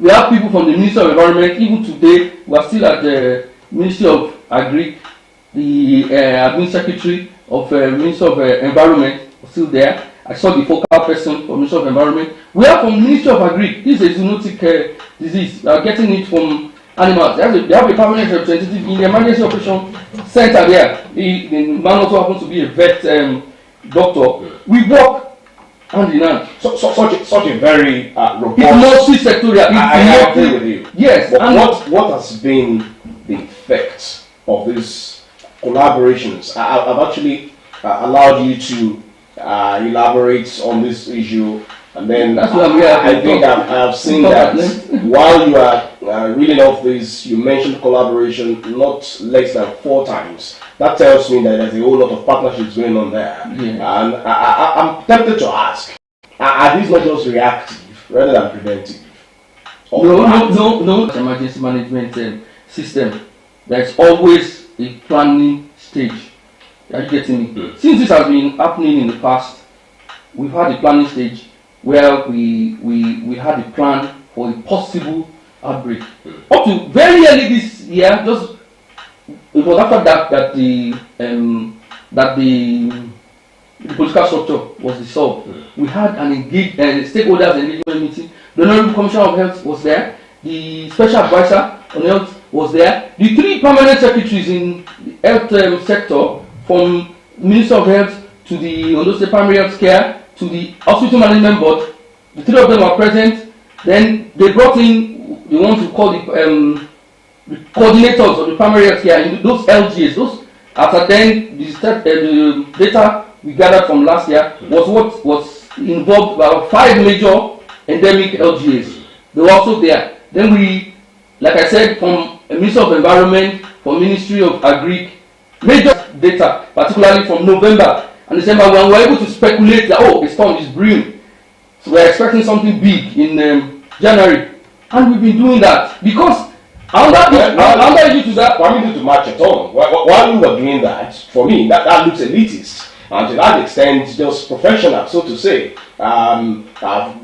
We have people from the Ministry of Environment. Even today, we are still at the Ministry of Agri. The admin secretary of Ministry of Environment was still there. I saw the focal person from Ministry of Environment. We have from Ministry of Agri. This is a zoonotic disease. We are getting it from animals. They have a permanent representative in the emergency operation center there. The man also happens to be a vet doctor. We work hand in hand. Such a very robust. It's multi-sectorial. I agree with you. Yes. But what has been the effect of these collaborations? I've actually allowed you to elaborate on this issue, and then I think I have seen that while you are reading off this, you mentioned collaboration not less than 4 times. That tells me that there's a whole lot of partnerships going on there. Yeah. And I'm tempted to ask, are these not just reactive rather than preventive? No. Emergency management system. There's always a planning stage. Are you getting me? Since this has been happening in the past, we've had a planning stage where we had a plan for a possible outbreak. Up to very early this year, it was after that the political structure was dissolved. We had an stakeholders engagement meeting. The Honorable Commissioner of Health was there. The Special Advisor on Health was there. The 3 permanent secretaries in the health sector, from Minister of Health to the Ondo State Primary Health Care to the Hospital Management Board, the 3 of them were present. Then they brought in the ones who call the coordinators of the primary health care, those LGAs. After then, the data we gathered from last year was what was involved about 5 major endemic LGAs. They were also there. Then we, like I said, from Ministry of Environment, from Ministry of Agri, major data, particularly from November and December, when we were able to speculate that a storm is brewing. So we are expecting something big in January, and we've been doing that because under you to that. Permit you to match it on. While we were doing that, for me, that looks elitist. And to that extent, just professional, so to say.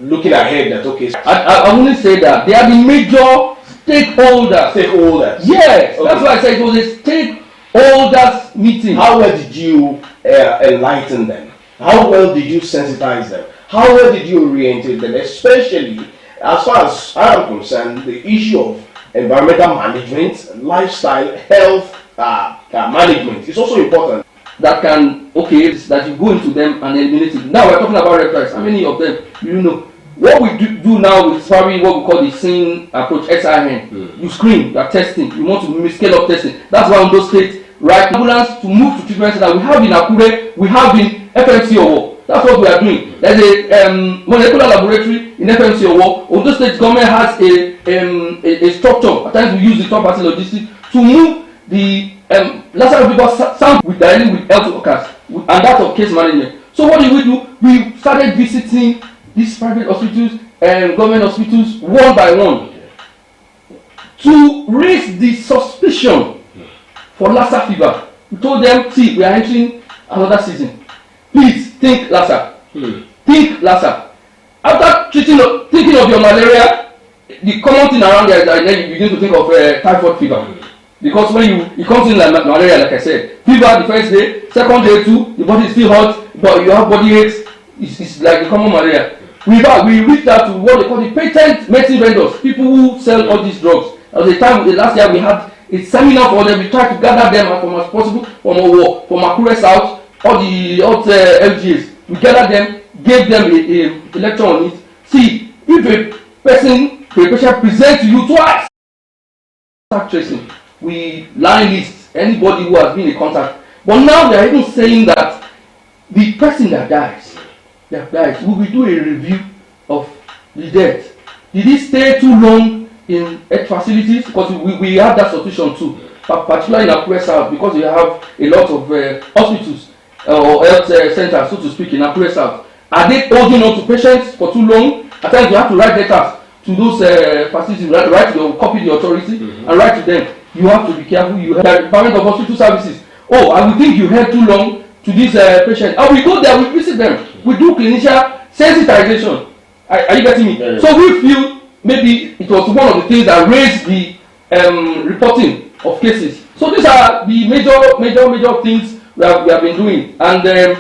Looking ahead that, okay. I wouldn't say that. They are the major stakeholders. Yes, okay. That's why I said it was a stakeholders meeting. How well did you enlighten them? How well did you sensitize them? How well did you orientate them? Especially, as far as I am concerned, the issue of environmental management, lifestyle, health management is also important. That you go into them and eliminate it. Now we're talking about reptiles. How many of them you know? What we do now is probably what we call the scene approach, SIN. You screen, you are testing, you want to scale up testing. That's why Ondo State, right, ambulance to move to treatment center. We have in Akure, we have in FMC Owo. That's what we are doing. There's a molecular laboratory in FMC Owo. Ondo State government has a structure. At times we use the third-party logistics to move the Lazarus people sample with dealing with health workers and that of case management. So what did we do? We started visiting these private hospitals and government hospitals one by one to raise the suspicion for Lassa fever. We told them, see, we are entering another season. Please think Lassa. Think Lassa. After thinking of your malaria, the common thing around there is that then you begin to think of typhoid fever. Because when it comes in like malaria, like I said, fever the first day, second day too, the body is still hot, but you have body aches. It's like the common malaria. We reached out to what they call the patent medicine vendors, people who sell all these drugs. At the time, last year we had a seminar for them. We tried to gather them as much as possible from Owo, from Akure South, all the LGAs. We gathered them, gave them a lecture on it. See, if a patient presents to you twice, contact tracing. We line list anybody who has been in contact. But now they are even saying that the person that dies, we will do a review of the death. Did he stay too long in health facilities? Because we have that solution too, particularly in Akure South, because we have a lot of hospitals or health centers, so to speak, in Akure South. Are they holding on to patients for too long? At times you have to write letters to those facilities, copy the authority and write to them. You have to be careful. You have the Department of Hospital Services. I will think you held too long to this patient. And we go there, we visit them. We do clinician sensitization. Are you getting me? So we feel maybe it was one of the things that raised the reporting of cases. So these are the major things we have been doing, and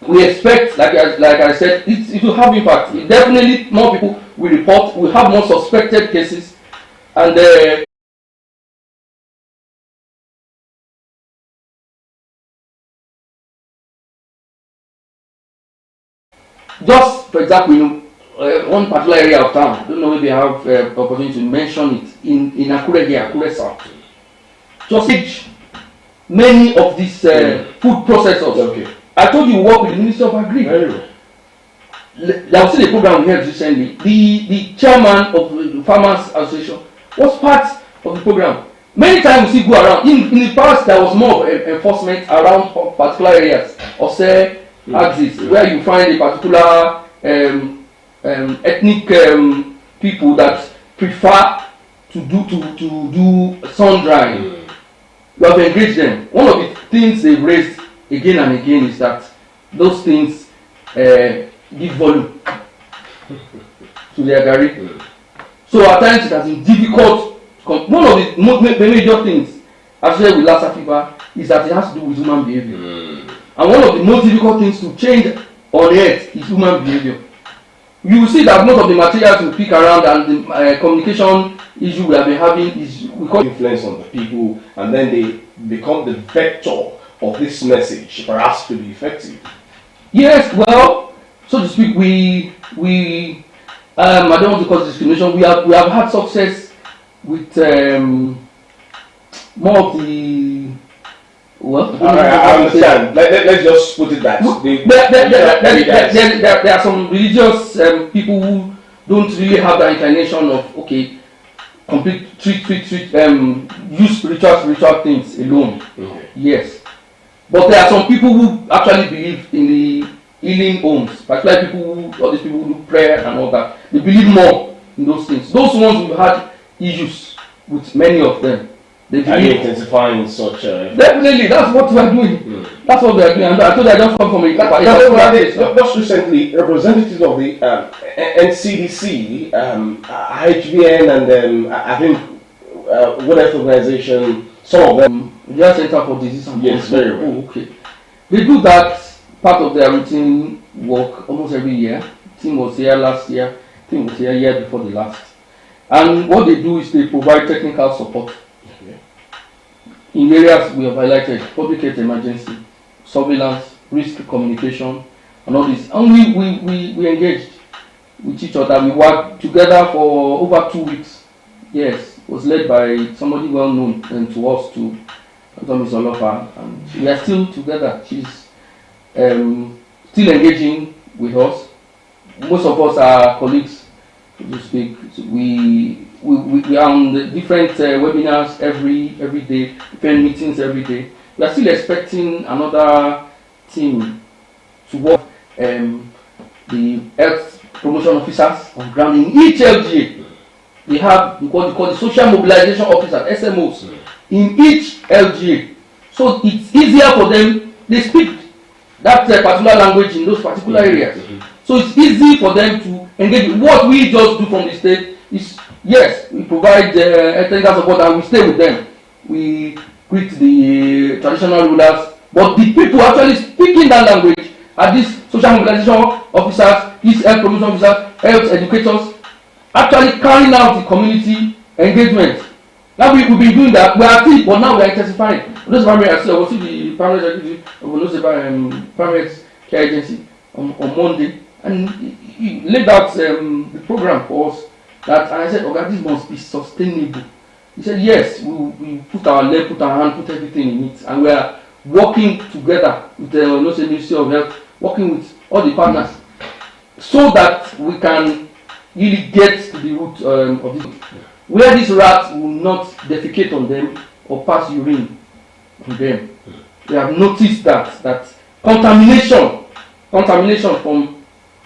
we expect, like I said, it will have impact. Definitely, more people will report. We have more suspected cases, and just for example, one particular area of town. I don't know if you have opportunity to mention it in Akure here, Akure South. Just many of these food processors. Okay. I told you we work with the Ministry of Agri. Very well. There was still a program we had recently. The chairman of the Farmers Association was part of the program. Many times we see go around. In the past, there was more enforcement around particular areas of say axis, where you find a particular ethnic people that prefer to do sun drying. We have engaged them. One of the things they've raised again and again is that those things give volume to their gari. So at times it has been difficult. One of the major things, actually with Lassa fever, is that it has to do with human behavior. And one of the most difficult things to change on earth is human behavior. You will see that most of the materials we pick around and the communication issue we have been having is we call influence on the people, and then they become the vector of this message, perhaps to be effective. Yes, well, so to speak, we I don't want to cause discrimination. We have had success with more of the I understand. Let's just put it that there are some religious people who don't really have the inclination of complete treat use spiritual things alone. Okay. Yes, but there are some people who actually believe in the healing homes, particularly all these people who do prayer and all that. They believe more in those things. Those ones who had issues with many of them. They believe intensifying such. Definitely, that's what we are doing. That's what we are doing. And I told you I just come from just recently, representatives of the NCDC, IHBN, and I think what else organization? Some of them. India Center for Disease and Yes, very well. Oh, okay. They do that part of their routine work almost every year. Team was here last year. Team was here year before the last. And what they do is they provide technical support. In areas we have highlighted: public health emergency, surveillance, risk communication, and all this. And we engaged with each other. We worked together for over 2 weeks. Yes, it was led by somebody well known and to us too, Ms. Olofa, and we are still together. She's still engaging with us. Most of us are colleagues, so to speak. So we are on the different webinars every day, different meetings every day. We are still expecting another team to work the health promotion officers on ground in each LGA. They have what we call the social mobilization officers, SMOs, in each LGA. So it's easier for them. They speak that particular language in those particular areas. So it's easy for them to engage. What we just do from the state is, yes, we provide technical support and we stay with them. We greet the traditional rulers, but the people actually speaking that language are these social mobilization officers, these health promotion officers, health educators, actually carrying out the community engagement. Now we've been doing that. We are active, but now we are intensifying. Those primary, I was see the primary secretary of primary care agency on Monday, and he laid out the program for us. That, and I said, okay, this must be sustainable. He said, yes, we put our leg, put our hand, put everything in it, and we are working together with the Ministry of Health, working with all the partners, so that we can really get to the root of this, where these rats will not defecate on them or pass urine on them. We have noticed that contamination from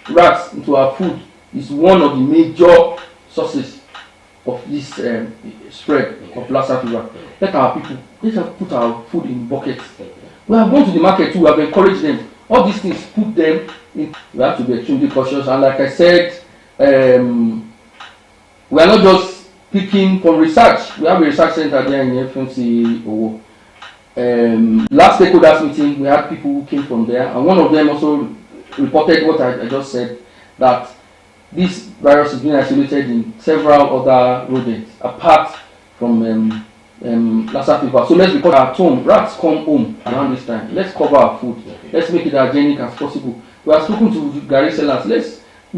rats into our food is one of the major sources of this spread of Lassa fever. Let us put our food in buckets. We have gone to the market too. We have encouraged them. All these things, put them in. We have to be extremely cautious. And like I said, we are not just picking from research. We have a research center there in FMC Owo. Last stakeholders meeting, we had people who came from there, and one of them also reported what I just said, that this virus is being isolated in several other rodents apart from Lassa fever. So let's because at home, rats come home around this time. Let's cover our food. Let's make it as hygienic as possible. We have spoken to Gary sellers. Let's